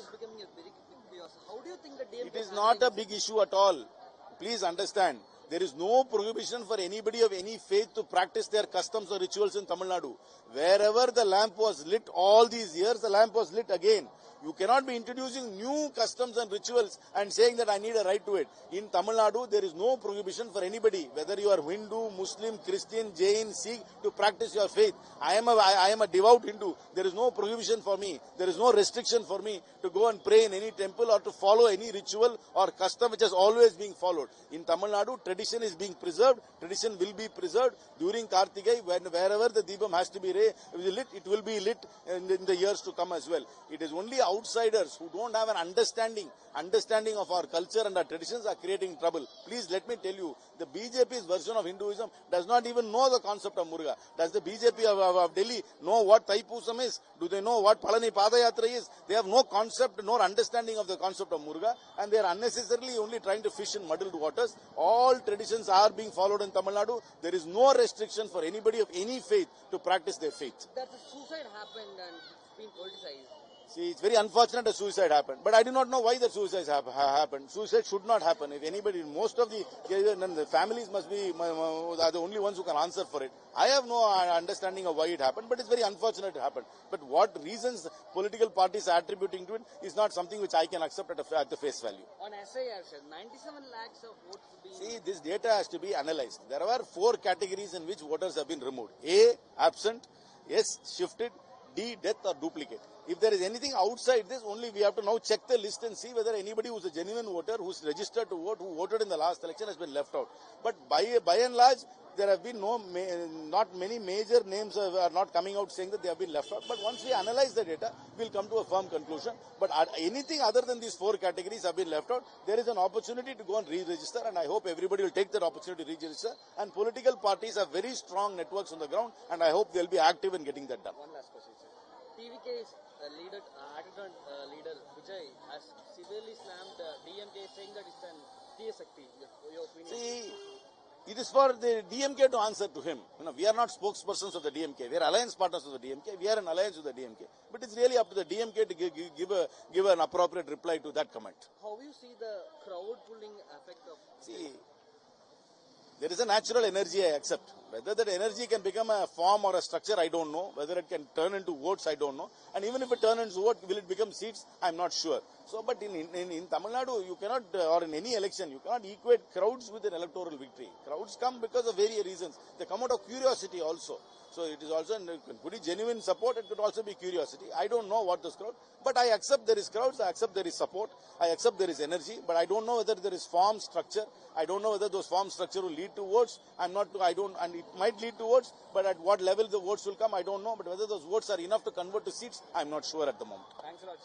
is becoming a very big chaos. How do you think the DMK? It is not a big issue at all. Please understand. There is no prohibition for anybody of any faith to practice their customs or rituals in Tamil Nadu. Wherever the lamp was lit all these years, the lamp was lit again. You cannot be introducing new customs and rituals and saying that I need a right to it. In Tamil Nadu, there is no prohibition for anybody, whether you are Hindu, Muslim, Christian, Jain, Sikh, to practice your faith. I am a devout Hindu. There is no prohibition for me. There is no restriction for me to go and pray in any temple or to follow any ritual or custom which has always been followed. In Tamil Nadu, tradition is being preserved. Tradition will be preserved during Kartigai. Wherever the Deepam has to be lit, it will be lit in the years to come as well. It is only outsiders who don't have an understanding of our culture and our traditions are creating trouble. Please let me tell you, the BJP's version of Hinduism does not even know the concept of Muruga. Does the BJP of Delhi know what Thaipusam is? Do they know what Palani Padayatra is? They have no concept, no understanding of the concept of Muruga, and they are unnecessarily only trying to fish in muddled waters. All traditions are being followed in Tamil Nadu. There is no restriction for anybody of any faith to practice their faith. That the suicide happened and it's been politicized. See, it's very unfortunate a suicide happened, but I do not know why the suicides happened. Suicide should not happen. If anybody, most of the families must be are the only ones who can answer for it. I have no understanding of why it happened, but it's very unfortunate it happened. But what reasons political parties are attributing to it is not something which I can accept at the face value. On SIR, 97 lakhs of votes being... See, this data has to be analyzed. There are 4 categories in which voters have been removed. A, absent. S, shifted. D, death or duplicate. If there is anything outside this, only we have to now check the list and see whether anybody who is a genuine voter, who is registered to vote, who voted in the last election has been left out. But by and large, there have been not many major names are not coming out saying that they have been left out. But once we analyze the data, we will come to a firm conclusion. But anything other than these 4 categories have been left out, there is an opportunity to go and re-register, and I hope everybody will take that opportunity to re-register. And political parties have very strong networks on the ground, and I hope they will be active in getting that done. One last question, sir. TVK's leader, leader Vijay has severely slammed DMK, saying that it's an Tiyasakti. Your opinion? See, it is for the DMK to answer to him. We are not spokespersons of the DMK. We are alliance partners of the DMK. We are in alliance with the DMK. But it's really up to the DMK to give an appropriate reply to that comment. How do you see the crowd pulling effect of... See, there is a natural energy, I accept. Whether that energy can become a form or a structure, I don't know. Whether it can turn into votes, I don't know. And even if it turns into vote, will it become seats? I'm not sure. So, but in Tamil Nadu, you cannot, or in any election, you cannot equate crowds with an electoral victory. Crowds come because of various reasons. They come out of curiosity also. So it is also, could be genuine support, it could also be curiosity. I don't know what this crowd, but I accept there is crowds, I accept there is support, I accept there is energy, but I don't know whether there is form structure. I don't know whether those form structure will lead to votes. And it might lead to votes, but at what level the votes will come, I don't know. But whether those votes are enough to convert to seats, I'm not sure at the moment. Thanks a lot.